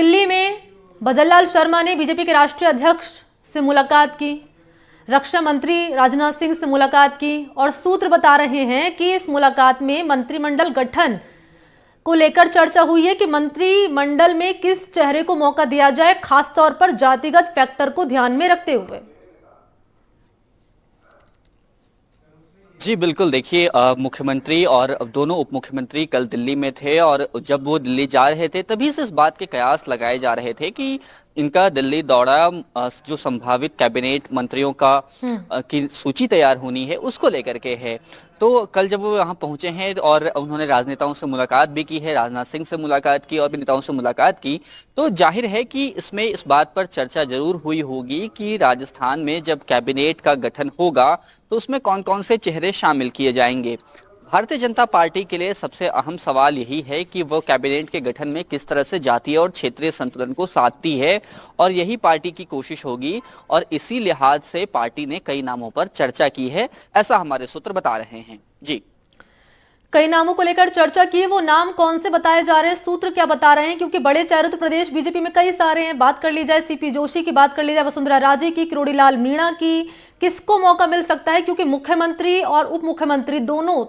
दिल्ली में भजनलाल शर्मा ने बीजेपी के राष्ट्रीय अध्यक्ष से मुलाकात की, रक्षा मंत्री राजनाथ सिंह से मुलाकात की और सूत्र बता रहे हैं कि इस मुलाकात में मंत्रिमंडल गठन को लेकर चर्चा हुई है कि मंत्रिमंडल में किस चेहरे को मौका दिया जाए, खासतौर पर जातिगत फैक्टर को ध्यान में रखते हुए। जी बिल्कुल, देखिए मुख्यमंत्री और दोनों उप मुख्यमंत्री कल दिल्ली में थे और जब वो दिल्ली जा रहे थे तभी से इस बात के कयास लगाए जा रहे थे कि इनका दिल्ली दौरा जो संभावित कैबिनेट मंत्रियों का की सूची तैयार होनी है उसको लेकर के है। तो कल जब वो यहाँ पहुंचे हैं और उन्होंने राजनेताओं से मुलाकात भी की है, राजनाथ सिंह से मुलाकात की और भी नेताओं से मुलाकात की, तो जाहिर है कि इसमें इस बात पर चर्चा जरूर हुई होगी कि राजस्थान में जब कैबिनेट का गठन होगा तो उसमें कौन कौन से चेहरे शामिल किए जाएंगे। भारतीय जनता पार्टी के लिए सबसे अहम सवाल यही है कि वो कैबिनेट के गठन में किस तरह से जातीय और क्षेत्रीय संतुलन को साधती है और यही पार्टी की कोशिश होगी और इसी लिहाज से पार्टी ने कई नामों पर चर्चा की है, ऐसा हमारे सूत्र बता रहे हैं। जी, कई नामों को लेकर चर्चा की है, वो नाम कौन से बताए जा रहे हैं, सूत्र क्या बता रहे हैं, क्योंकि बड़े चेहरे तो प्रदेश बीजेपी में कई सारे हैं। बात कर ली जाए सीपी जोशी की, बात कर ली जाए वसुंधरा राजे की, किरोड़ीलाल मीणा की, किसको मौका मिल सकता है, क्योंकि मुख्यमंत्री और उप मुख्यमंत्री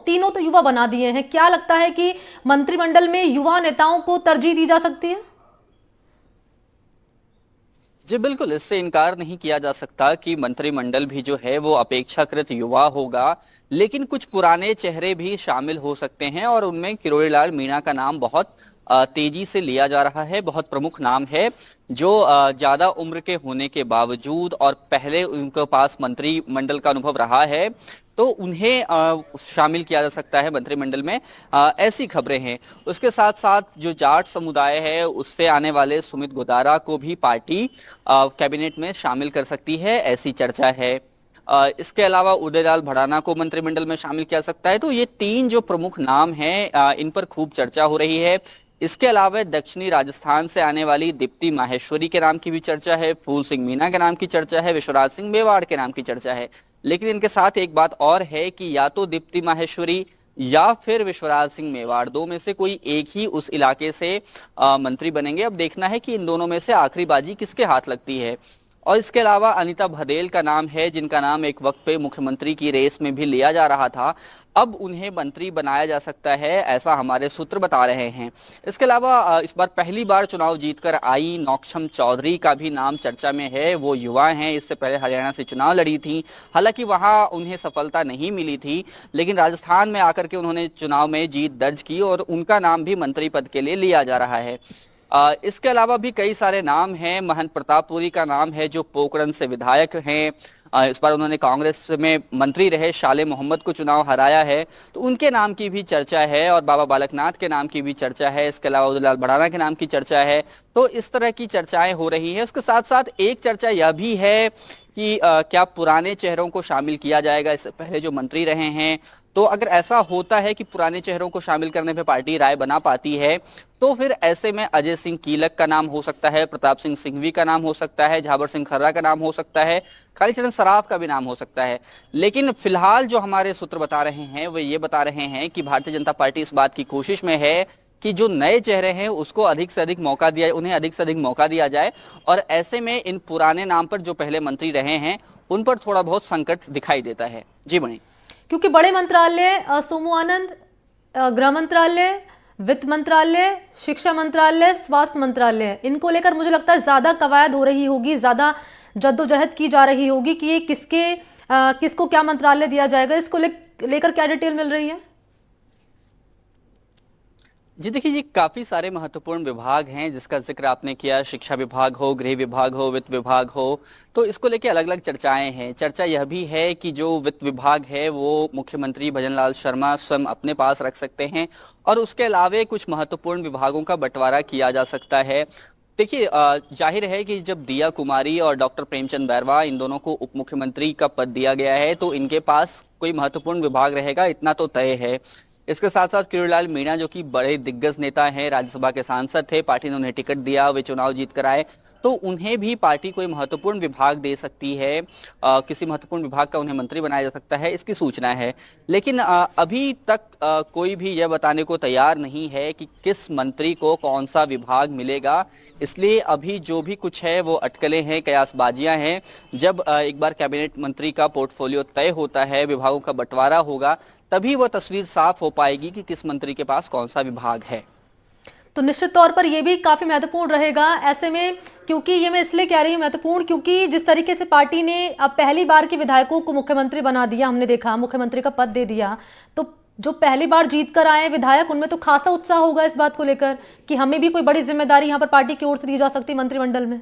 तीनों तो युवा बना दिए हैं। क्या लगता है कि मंत्रिमंडल में युवा नेताओं को तरजीह दी जा सकती है? जी बिल्कुल, इससे इनकार नहीं किया जा सकता कि मंत्रिमंडल भी जो है वो अपेक्षाकृत युवा होगा, लेकिन कुछ पुराने चेहरे भी शामिल हो सकते हैं और उनमें किरोड़ीलाल मीणा का नाम बहुत तेजी से लिया जा रहा है। बहुत प्रमुख नाम है जो ज्यादा उम्र के होने के बावजूद और पहले उनके पास मंत्रिमंडल का अनुभव रहा है तो उन्हें शामिल किया जा सकता है मंत्रिमंडल में, ऐसी खबरें हैं। उसके साथ साथ जो जाट समुदाय है उससे आने वाले सुमित गोदारा को भी पार्टी कैबिनेट में शामिल कर सकती है, ऐसी चर्चा है। इसके अलावा उदयलाल भड़ाना को मंत्रिमंडल में शामिल किया सकता है। तो ये तीन जो प्रमुख नाम हैं इन पर खूब चर्चा हो रही है। इसके अलावा दक्षिणी राजस्थान से आने वाली दीप्ति माहेश्वरी के नाम की भी चर्चा है, फूल सिंह मीणा के नाम की चर्चा है, विश्वराज सिंह मेवाड़ के नाम की चर्चा है। लेकिन इनके साथ एक बात और है कि या तो दीप्ति माहेश्वरी या फिर विश्वराज सिंह मेवाड़, दो में से कोई एक ही उस इलाके से मंत्री बनेंगे। अब देखना है कि इन दोनों में से आखिरी बाजी किसके हाथ लगती है। और इसके अलावा अनीता भदेल का नाम है, जिनका नाम एक वक्त पे मुख्यमंत्री की रेस में भी लिया जा रहा था, अब उन्हें मंत्री बनाया जा सकता है, ऐसा हमारे सूत्र बता रहे हैं। इसके अलावा इस बार पहली बार चुनाव जीतकर आई नौक्षम चौधरी का भी नाम चर्चा में है। वो युवा हैं, इससे पहले हरियाणा से चुनाव लड़ी थी, हालांकि वहां उन्हें सफलता नहीं मिली थी, लेकिन राजस्थान में आकर के उन्होंने चुनाव में जीत दर्ज की और उनका नाम भी मंत्री पद के लिए लिया जा रहा है। इसके अलावा भी कई सारे नाम हैं। महंत प्रतापपुरी का नाम है जो पोखरण से विधायक हैं, इस बार उन्होंने कांग्रेस में मंत्री रहे, शाले मोहम्मद को चुनाव हराया है, तो उनके नाम की भी चर्चा है और बाबा बालकनाथ के नाम की भी चर्चा है। इसके अलावा उदयलाल भड़ाना के नाम की चर्चा है। तो इस तरह की चर्चाएं हो रही है। उसके साथ साथ एक चर्चा यह भी है कि क्या पुराने चेहरों को शामिल किया जाएगा, इससे पहले जो मंत्री रहे हैं। तो अगर ऐसा होता है कि पुराने चेहरों को शामिल करने पे पार्टी राय बना पाती है तो फिर ऐसे में अजय सिंह कीलक का नाम हो सकता है, प्रताप सिंह सिंघवी का नाम हो सकता है, झाबर सिंह खर्रा का नाम हो सकता है, कालीचरण सराफ का भी नाम हो सकता है। लेकिन फिलहाल जो हमारे सूत्र बता रहे हैं वो ये बता रहे हैं कि भारतीय जनता पार्टी इस बात की कोशिश में है कि जो नए चेहरे हैं उसको अधिक से अधिक मौका दिया, उन्हें अधिक से अधिक मौका दिया जाए और ऐसे में इन पुराने नाम पर जो पहले मंत्री रहे हैं उन पर थोड़ा बहुत संकट दिखाई देता है। जी मणि, क्योंकि बड़े मंत्रालय सोमू आनंद, गृह मंत्रालय, वित्त मंत्रालय, शिक्षा मंत्रालय, स्वास्थ्य मंत्रालय, इनको लेकर मुझे लगता है ज्यादा कवायद हो रही होगी, ज्यादा जद्दोजहद की जा रही होगी कि ये किसको क्या मंत्रालय दिया जाएगा। इसको लेकर क्या डिटेल मिल रही है? जी देखिए, ये काफी सारे महत्वपूर्ण विभाग हैं जिसका जिक्र आपने किया, शिक्षा विभाग हो, गृह विभाग हो, वित्त विभाग हो, तो इसको लेके अलग अलग चर्चाएं हैं। चर्चा यह भी है कि जो वित्त विभाग है वो मुख्यमंत्री भजनलाल शर्मा स्वयं अपने पास रख सकते हैं और उसके अलावे कुछ महत्वपूर्ण विभागों का बंटवारा किया जा सकता है। देखिए, जाहिर है कि जब दिया कुमारी और डॉक्टर प्रेमचंद बैरवा इन दोनों को उप मुख्यमंत्री का पद दिया गया है तो इनके पास कोई महत्वपूर्ण विभाग रहेगा, इतना तो तय है। इसके साथ साथ किरोड़ीलाल मीणा जो कि बड़े दिग्गज नेता हैं, राज्यसभा के सांसद थे, पार्टी ने उन्हें टिकट दिया, वे चुनाव जीत कर आए, तो उन्हें भी पार्टी कोई महत्वपूर्ण विभाग दे सकती है, किसी महत्वपूर्ण विभाग का उन्हें मंत्री बनाया जा सकता है, इसकी सूचना है। लेकिन अभी तक कोई भी यह बताने को तैयार नहीं है कि किस मंत्री को कौन सा विभाग मिलेगा। इसलिए अभी जो भी कुछ है वो अटकलें हैं, कयासबाजियां हैं। जब एक बार कैबिनेट मंत्री का पोर्टफोलियो तय होता है, विभागों का बंटवारा होगा, तभी वो तस्वीर साफ हो पाएगी कि किस मंत्री के पास कौन सा विभाग है। तो निश्चित तौर पर यह भी काफी महत्वपूर्ण रहेगा ऐसे में, क्योंकि ये मैं इसलिए कह रही हूँ महत्वपूर्ण, क्योंकि जिस तरीके से पार्टी ने अब पहली बार के विधायकों को मुख्यमंत्री बना दिया, हमने देखा मुख्यमंत्री का पद दे दिया, तो जो पहली बार जीत कर आए विधायक उनमें तो खासा उत्साह होगा इस बात को लेकर कि हमें भी कोई बड़ी जिम्मेदारी यहाँ पर पार्टी की ओर से दी जा सकती है मंत्रिमंडल में।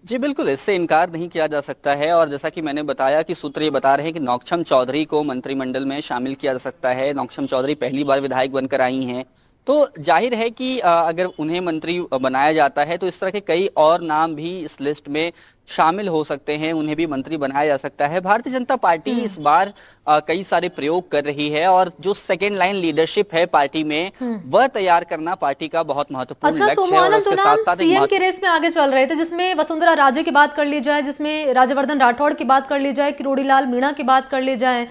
जी बिल्कुल, इससे इनकार नहीं किया जा सकता है। और जैसा कि मैंने बताया कि सूत्र ये बता रहे हैं कि नौक्षम चौधरी को मंत्रिमंडल में शामिल किया जा सकता है। नौक्षम चौधरी पहली बार विधायक बनकर आई हैं, तो जाहिर है कि अगर उन्हें मंत्री बनाया जाता है तो इस तरह के कई और नाम भी इस लिस्ट में शामिल हो सकते हैं, उन्हें भी मंत्री बनाया जा सकता है। भारतीय जनता पार्टी इस बार कई सारे प्रयोग कर रही है और जो सेकेंड लाइन लीडरशिप है पार्टी में वह तैयार करना पार्टी का बहुत महत्वपूर्ण लक्ष्य है। और उसके साथ साथ सीएम के रेस में आगे चल रहे थे, जिसमें वसुंधरा राजे की बात कर ली जाए, जिसमें राज्यवर्धन राठौड़ की बात कर ली जाए, किरोड़ी लाल मीणा की बात कर ली जाए,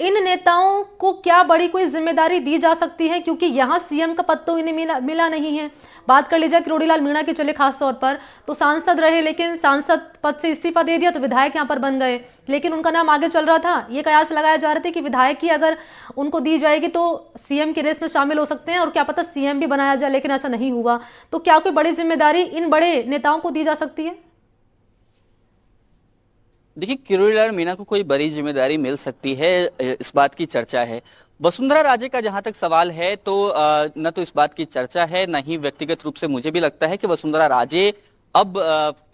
इन नेताओं को क्या बड़ी कोई जिम्मेदारी दी जा सकती है? क्योंकि यहाँ सीएम का पद तो इन्हें मिला नहीं है। बात कर लीजिए किरोड़ी लाल मीणा की, चले खास तौर पर तो सांसद रहे, लेकिन सांसद पद से इस्तीफा दे दिया तो विधायक यहाँ पर बन गए, लेकिन उनका नाम आगे चल रहा था। ये कयास लगाया जा रहे थे कि विधायक की अगर उनको दी जाएगी तो सीएम की रेस में शामिल हो सकते हैं और क्या पता सीएम भी बनाया जाए, लेकिन ऐसा नहीं हुआ। तो क्या कोई बड़ी जिम्मेदारी इन बड़े नेताओं को दी जा सकती है? देखिए, किरोड़ी लाल मीणा को कोई बड़ी जिम्मेदारी मिल सकती है, इस बात की चर्चा है। वसुंधरा राजे का जहां तक सवाल है तो न तो इस बात की चर्चा है, न ही व्यक्तिगत रूप से मुझे भी लगता है कि वसुंधरा राजे अब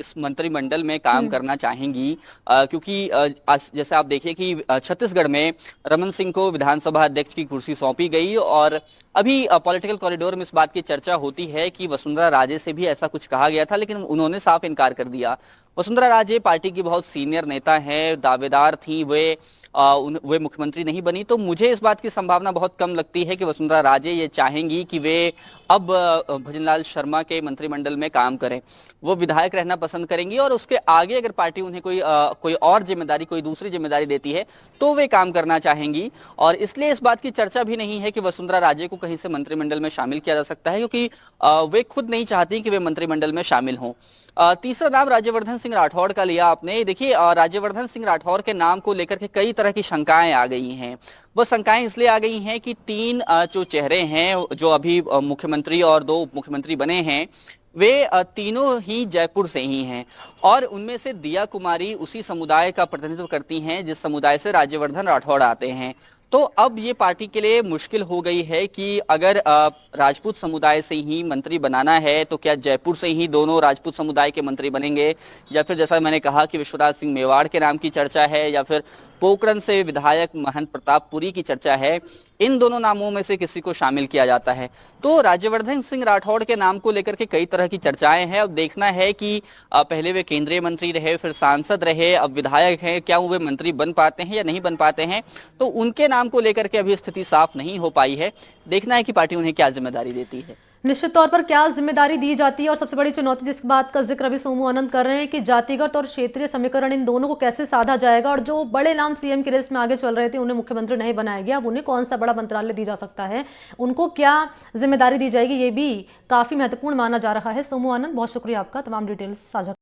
इस मंत्रिमंडल में काम करना चाहेंगी, क्योंकि जैसे आप देखिए कि छत्तीसगढ़ में रमन सिंह को विधानसभा अध्यक्ष की कुर्सी सौंपी गई और अभी पॉलिटिकल कॉरिडोर में इस बात की चर्चा होती है कि वसुंधरा राजे से भी ऐसा कुछ कहा गया था, लेकिन उन्होंने साफ इनकार कर दिया। वसुंधरा राजे पार्टी की बहुत सीनियर नेता हैं, दावेदार थी, वे मुख्यमंत्री नहीं बनी, तो मुझे इस बात की संभावना बहुत कम लगती है कि वसुंधरा राजे ये चाहेंगी कि वे अब भजनलाल शर्मा के मंत्रिमंडल में काम करें। वो विधायक रहना पसंद करेंगी और उसके आगे अगर पार्टी उन्हें कोई और जिम्मेदारी, कोई दूसरी जिम्मेदारी देती है तो वे काम करना चाहेंगी। और इसलिए इस बात की चर्चा भी नहीं है कि वसुंधरा राजे को कहीं से मंत्रिमंडल में शामिल किया जा सकता है, क्योंकि वे खुद नहीं चाहती कि वे मंत्रिमंडल में शामिल हों। तीसरा नाम राज्यवर्धन सिंह राठौड़ का लिया आपने। देखिए, राज्यवर्धन सिंह राठौड़ के नाम को लेकर के कई तरह की शंकाएं आ गई हैं। वो शंकाएं इसलिए आ गई हैं कि तीन जो चेहरे हैं, जो अभी मुख्यमंत्री और दो उप मुख्यमंत्री बने हैं, वे तीनों ही जयपुर से ही हैं और उनमें से दिया कुमारी उसी समुदाय का प्रतिनिधित्व करती हैं जिस समुदाय से राज्यवर्धन राठौड़ आते हैं। तो अब ये पार्टी के लिए मुश्किल हो गई है कि अगर राजपूत समुदाय से ही मंत्री बनाना है तो क्या जयपुर से ही दोनों राजपूत समुदाय के मंत्री बनेंगे, या फिर जैसा मैंने कहा कि विश्वराज सिंह मेवाड़ के नाम की चर्चा है, या फिर पोकरण से विधायक महंत प्रताप पुरी की चर्चा है। इन दोनों नामों में से किसी को शामिल किया जाता है। तो राज्यवर्धन सिंह राठौड़ के नाम को लेकर के कई तरह की चर्चाएं हैं। अब देखना है कि पहले वे केंद्रीय मंत्री रहे, फिर सांसद रहे, अब विधायक हैं, क्या वे मंत्री बन पाते हैं या नहीं बन पाते हैं। तो उनके नाम को लेकर के अभी स्थिति साफ नहीं हो पाई है। देखना है कि पार्टी उन्हें क्या जिम्मेदारी देती है। निश्चित तौर पर क्या जिम्मेदारी दी जाती है, और सबसे बड़ी चुनौती जिस बात का जिक्र अभी सोमू आनंद कर रहे हैं कि जातिगत और क्षेत्रीय समीकरण, इन दोनों को कैसे साधा जाएगा। और जो बड़े नाम सीएम की रेस में आगे चल रहे थे उन्हें मुख्यमंत्री नहीं बनाया गया, अब उन्हें कौन सा बड़ा मंत्रालय दी जा सकता है, उनको क्या जिम्मेदारी दी जाएगी, ये भी काफी महत्वपूर्ण माना जा रहा है। सोमू आनंद, बहुत शुक्रिया आपका तमाम डिटेल्स साझा